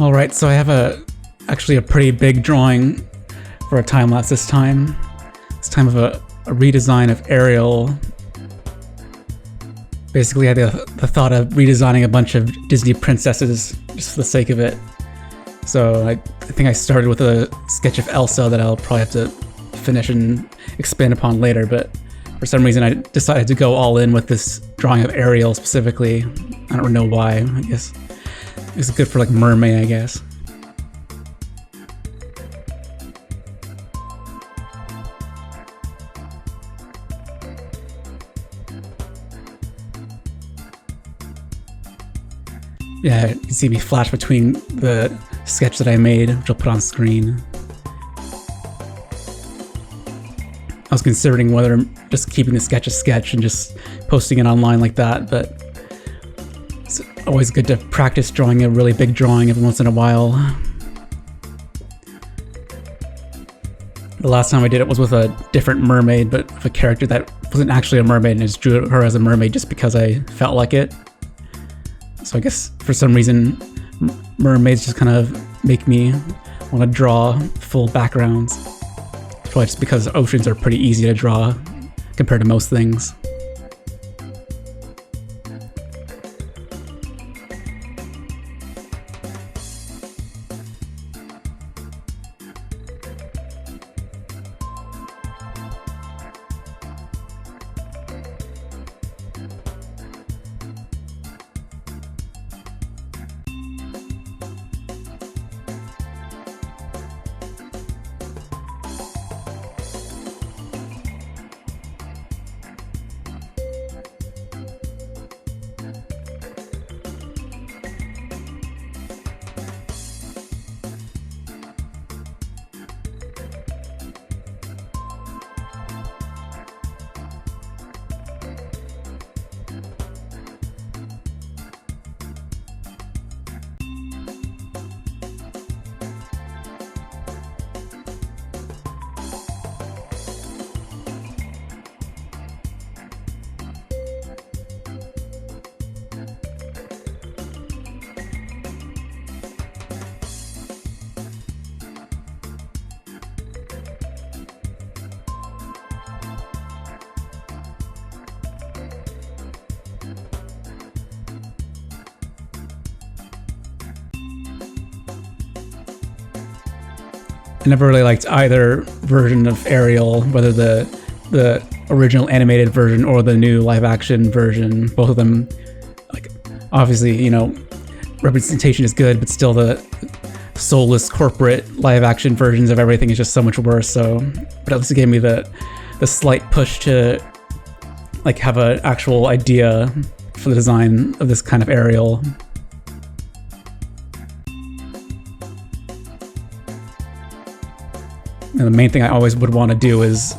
All right, so I have actually a pretty big drawing for a time lapse this time. It's time of a redesign of Ariel. Basically, I had the thought of redesigning a bunch of Disney princesses just for the sake of it. So I think I started with a sketch of Elsa that I'll probably have to finish and expand upon later, but for some reason I decided to go all in with this drawing of Ariel specifically. I don't know why. I guess it's good for like mermaid, I guess. Yeah, you can see me flash between the sketch that I made, which I'll put on screen. I was considering whether just keeping the sketch a sketch and just posting it online like that, but it's always good to practice drawing a really big drawing every once in a while. The last time I did it was with a different mermaid, but with a character that wasn't actually a mermaid, and I just drew her as a mermaid just because I felt like it. So I guess for some reason, mermaids just kind of make me want to draw full backgrounds. It's probably just because oceans are pretty easy to draw compared to most things. I never really liked either version of Ariel, whether the original animated version or the new live-action version. Both of them, like, obviously, you know, representation is good, but still the soulless corporate live-action versions of everything is just so much worse. So, but at least it gave me the slight push to like have an actual idea for the design of this kind of Ariel. And the main thing I always would want to do is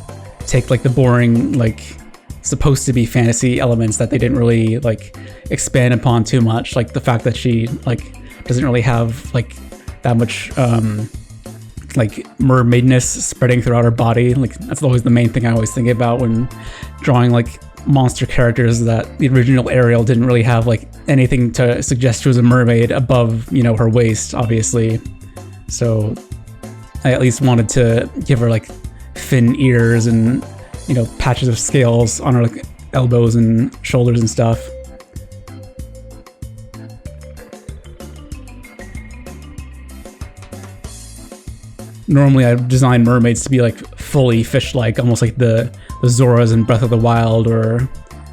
take like the boring, like supposed to be fantasy elements that they didn't really like expand upon too much, like the fact that she like doesn't really have like that much like mermaidness spreading throughout her body. Like that's always the main thing I always think about when drawing like monster characters, that the original Ariel didn't really have like anything to suggest she was a mermaid above, you know, her waist, obviously. So I at least wanted to give her like fin ears and, you know, patches of scales on her like elbows and shoulders and stuff. Normally I design mermaids to be like fully fish-like, almost like the Zoras in Breath of the Wild, or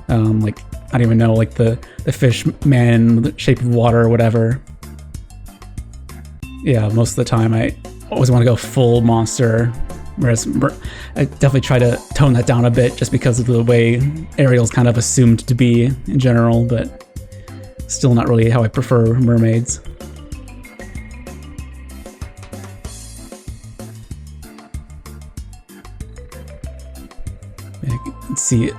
like, I don't even know, like the fish man in the shape of water or whatever. Yeah, most of the time I always want to go full monster, whereas I definitely try to tone that down a bit just because of the way Ariel's kind of assumed to be in general, but still not really how I prefer mermaids. You can see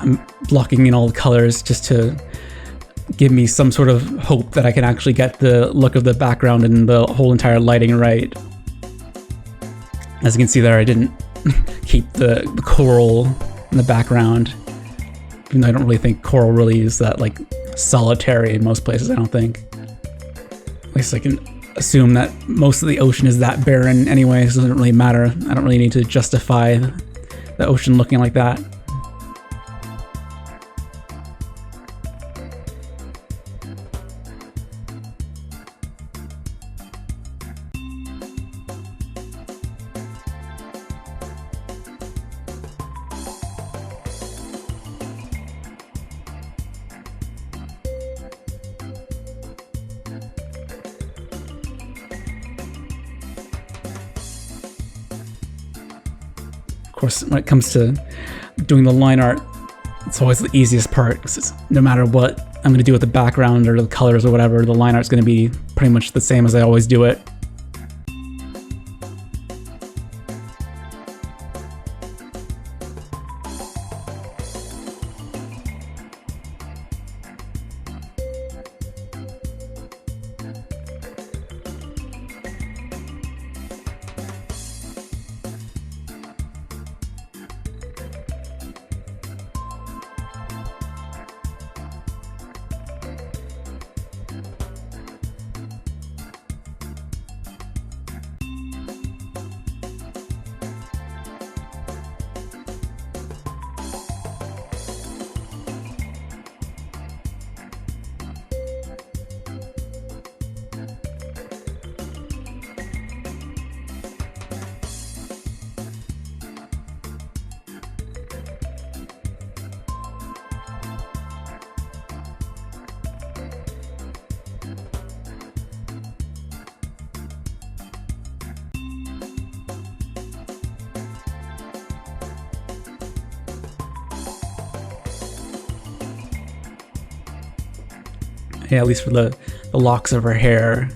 I'm blocking in all the colors just to give me some sort of hope that I can actually get the look of the background and the whole entire lighting right. As you can see there, I didn't keep the coral in the background, even though I don't really think coral really is that like solitary in most places, I don't think. At least like in assume that most of the ocean is that barren anyway, so it doesn't really matter. I don't really need to justify the ocean looking like that. Of course, when it comes to doing the line art, it's always the easiest part, because no matter what I'm going to do with the background or the colors or whatever, the line art's going to be pretty much the same as I always do it. Yeah, at least for the locks of her hair,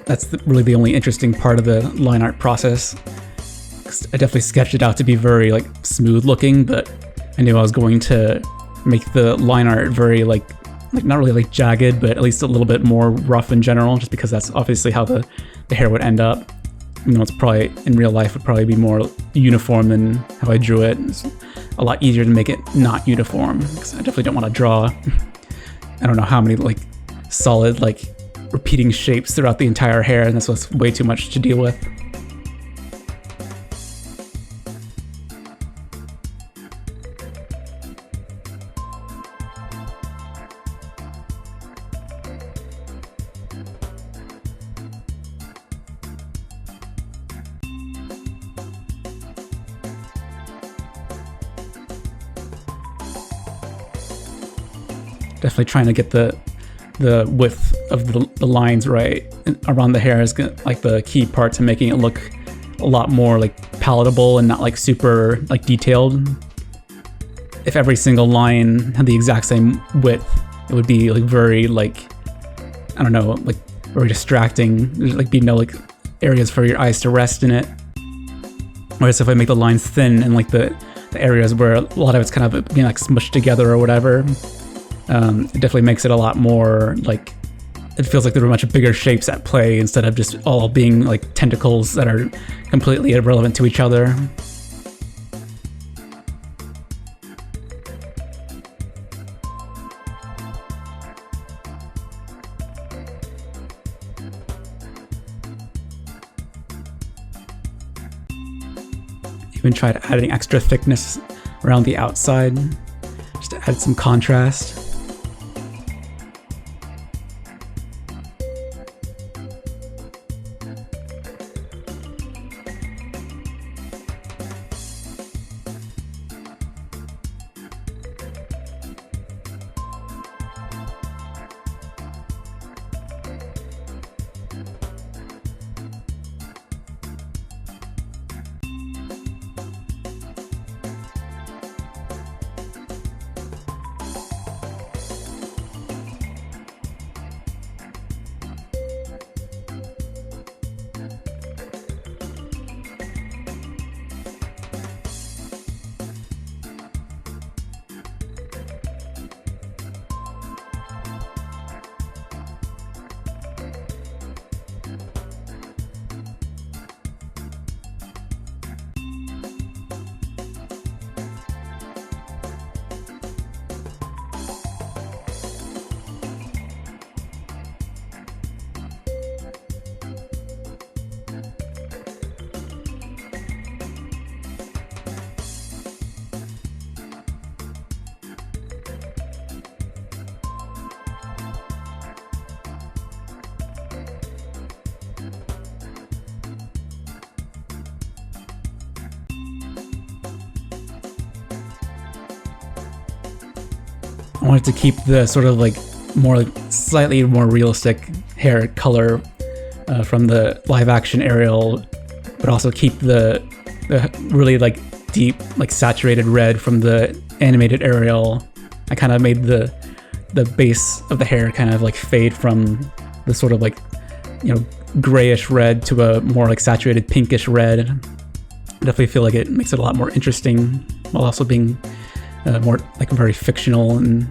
that's really the only interesting part of the line art process. 'Cause I definitely sketched it out to be very like smooth looking, but I knew I was going to make the line art very like not really like jagged, but at least a little bit more rough in general, just because that's obviously how the hair would end up. You know, it's probably in real life would probably be more uniform than how I drew it. It's a lot easier to make it not uniform, because I definitely don't want to draw I don't know how many like solid like repeating shapes throughout the entire hair, and this was way too much to deal with. Definitely trying to get the width of the lines right around the hair is like the key part to making it look a lot more like palatable and not like super like detailed. If every single line had the exact same width, it would be like very like, I don't know, like very distracting. There's like be no like areas for your eyes to rest in it. Whereas if I make the lines thin and like the areas where a lot of it's kind of being like smushed together or whatever, it definitely makes it a lot more like, it feels like there are much bigger shapes at play instead of just all being like tentacles that are completely irrelevant to each other. Even tried adding extra thickness around the outside just to add some contrast. I wanted to keep the sort of like more like slightly more realistic hair color from the live action Ariel, but also keep the really like deep like saturated red from the animated Ariel. I kind of made the base of the hair kind of like fade from the sort of like, you know, grayish red to a more like saturated pinkish red. I definitely feel like it makes it a lot more interesting while also being more like very fictional and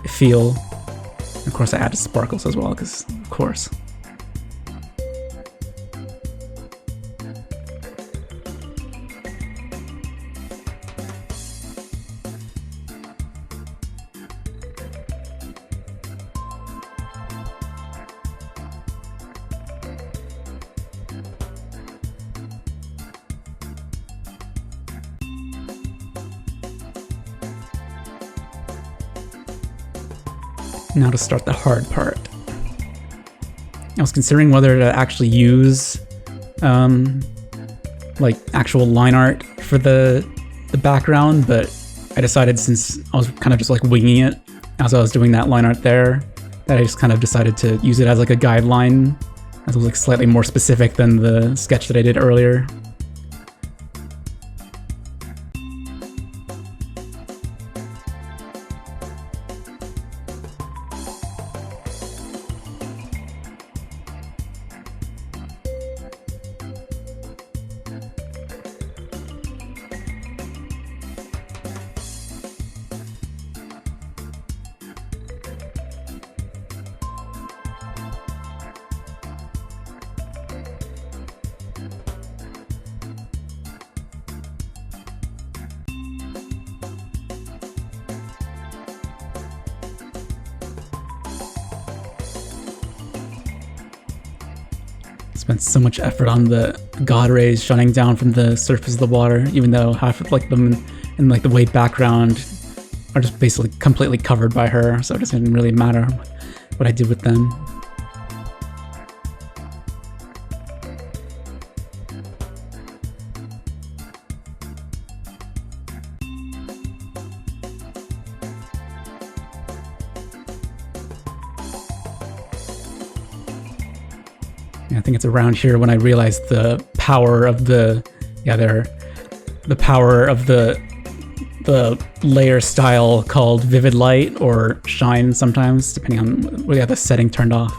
feel. And of course I added sparkles as well, because of course. Now to start the hard part. I was considering whether to actually use like actual line art for the background, but I decided, since I was kind of just like winging it as I was doing that line art there, that I just kind of decided to use it as like a guideline, as it was like slightly more specific than the sketch that I did earlier. Spent so much effort on the god rays shining down from the surface of the water, even though half of like them in like the white background are just basically completely covered by her, so it doesn't really matter what I did with them. I think it's around here when I realized the power of the power of the layer style called vivid light or shine sometimes, depending on we have the setting turned off.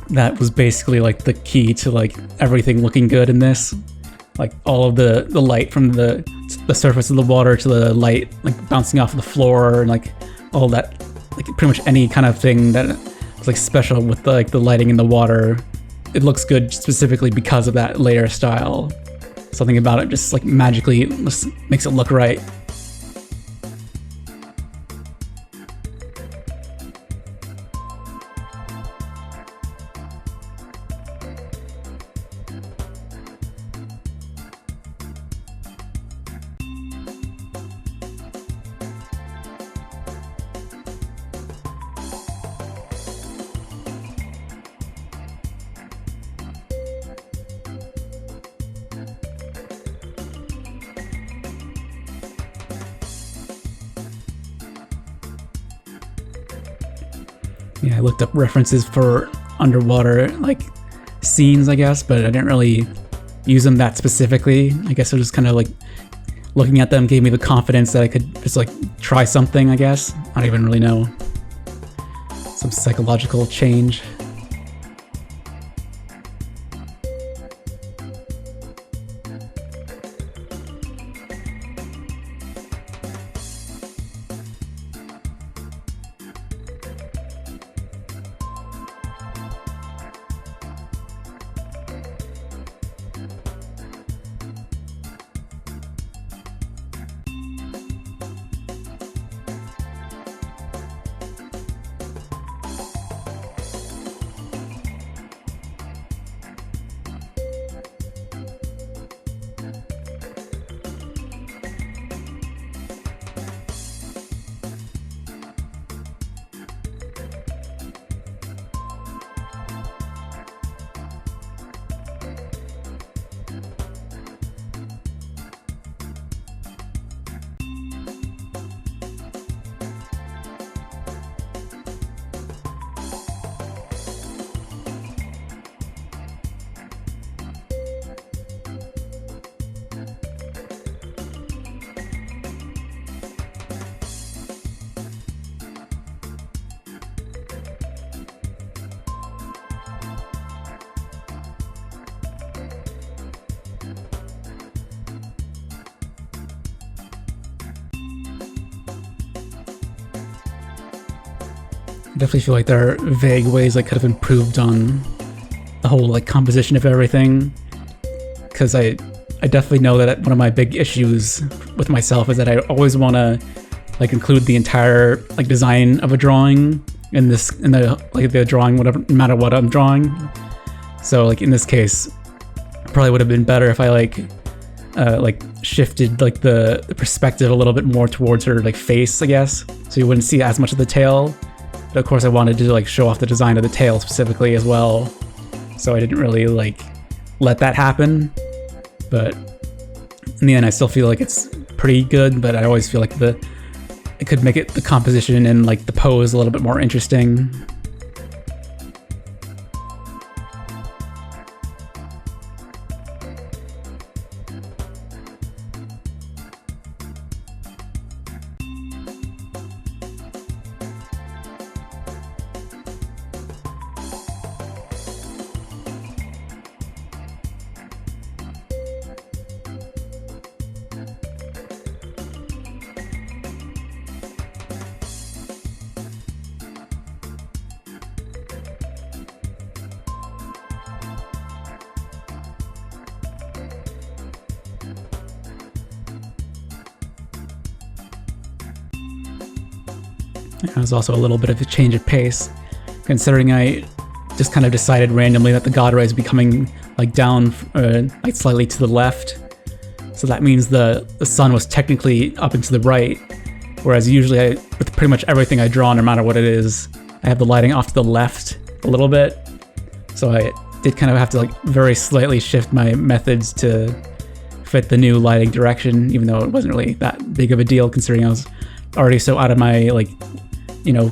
That was basically like the key to like everything looking good in this. Like all of the light from the surface of the water to the light like bouncing off of the floor, and like all that, like pretty much any kind of thing that like special with the lighting in the water, it looks good specifically because of that layer style. Something about it just like magically just makes it look right. Yeah, I looked up references for underwater like scenes, I guess, but I didn't really use them that specifically. I guess I was just kind of like looking at them gave me the confidence that I could just like try something, I guess. I don't even really know. Some psychological change. I definitely feel like there are vague ways I could have improved on the whole like composition of everything, because I definitely know that one of my big issues with myself is that I always want to like include the entire like design of a drawing in the drawing, whatever, no matter what I'm drawing. So like in this case, probably would have been better if I like shifted like the perspective a little bit more towards her like face, I guess, so you wouldn't see as much of the tail. But of course I wanted to like show off the design of the tail specifically as well, so I didn't really like let that happen. But in the end I still feel like it's pretty good, but I always feel like it could make the composition and like the pose a little bit more interesting. It was also a little bit of a change of pace, considering I just kind of decided randomly that the god ray is becoming like down, like slightly to the left. So that means the sun was technically up and to the right, whereas usually with pretty much everything I draw, no matter what it is, I have the lighting off to the left a little bit. So I did kind of have to like very slightly shift my methods to fit the new lighting direction, even though it wasn't really that big of a deal considering I was already so out of my like,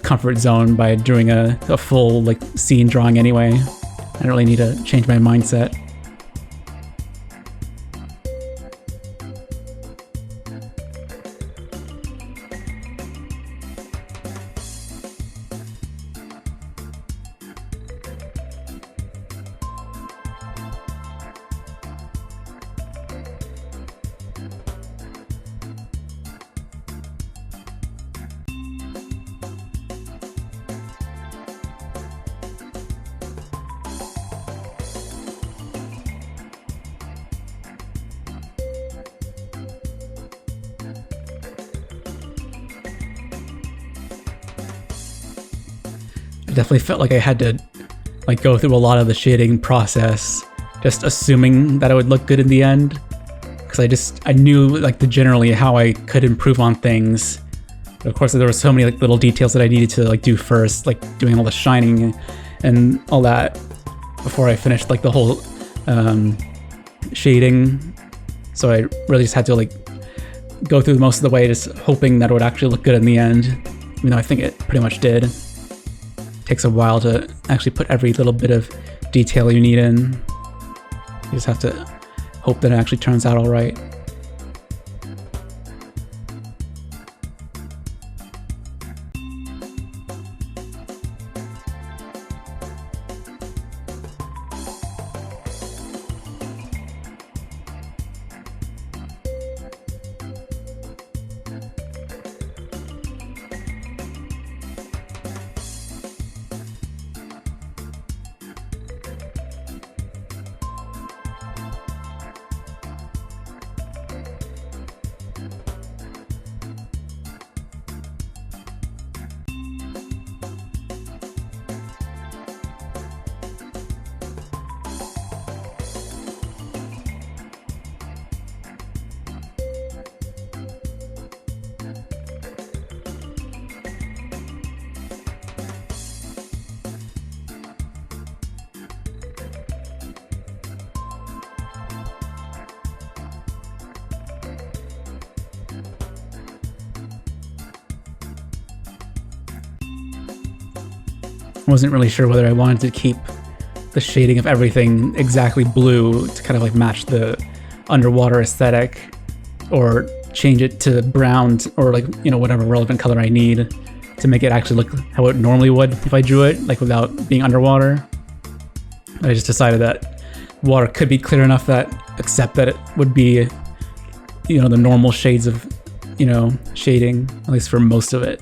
comfort zone by doing a full like scene drawing anyway. I don't really need to change my mindset. I definitely felt like I had to like go through a lot of the shading process, just assuming that it would look good in the end, because I knew like generally how I could improve on things. But of course there were so many like little details that I needed to like do first, like doing all the shining and all that before I finished like the whole shading. So I really just had to like go through most of the way just hoping that it would actually look good in the end, even though I think it pretty much did. Takes a while to actually put every little bit of detail you need in. You just have to hope that it actually turns out all right. I wasn't really sure whether I wanted to keep the shading of everything exactly blue to kind of like match the underwater aesthetic, or change it to brown or like, whatever relevant color I need to make it actually look how it normally would if I drew it, like without being underwater. I just decided that water could be clear enough except that it would be, the normal shades of, shading, at least for most of it.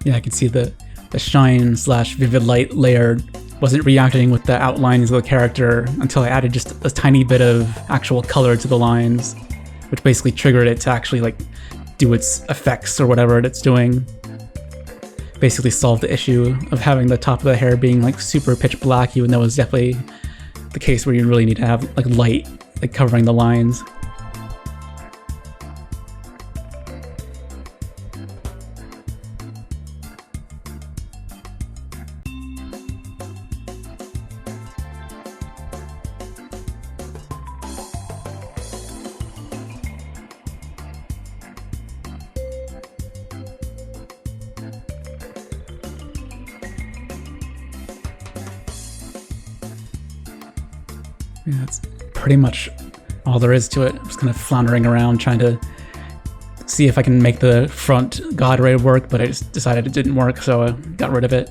Yeah, I can see the shine slash vivid light layer wasn't reacting with the outlines of the character until I added just a tiny bit of actual color to the lines, which basically triggered it to actually like do its effects or whatever it's doing. Basically solve the issue of having the top of the hair being like super pitch black, even though it's definitely the case where you really need to have like light like covering the lines. Yeah, that's pretty much all there is to it. I'm just kind of floundering around trying to see if I can make the front god ray work, but I just decided it didn't work, so I got rid of it.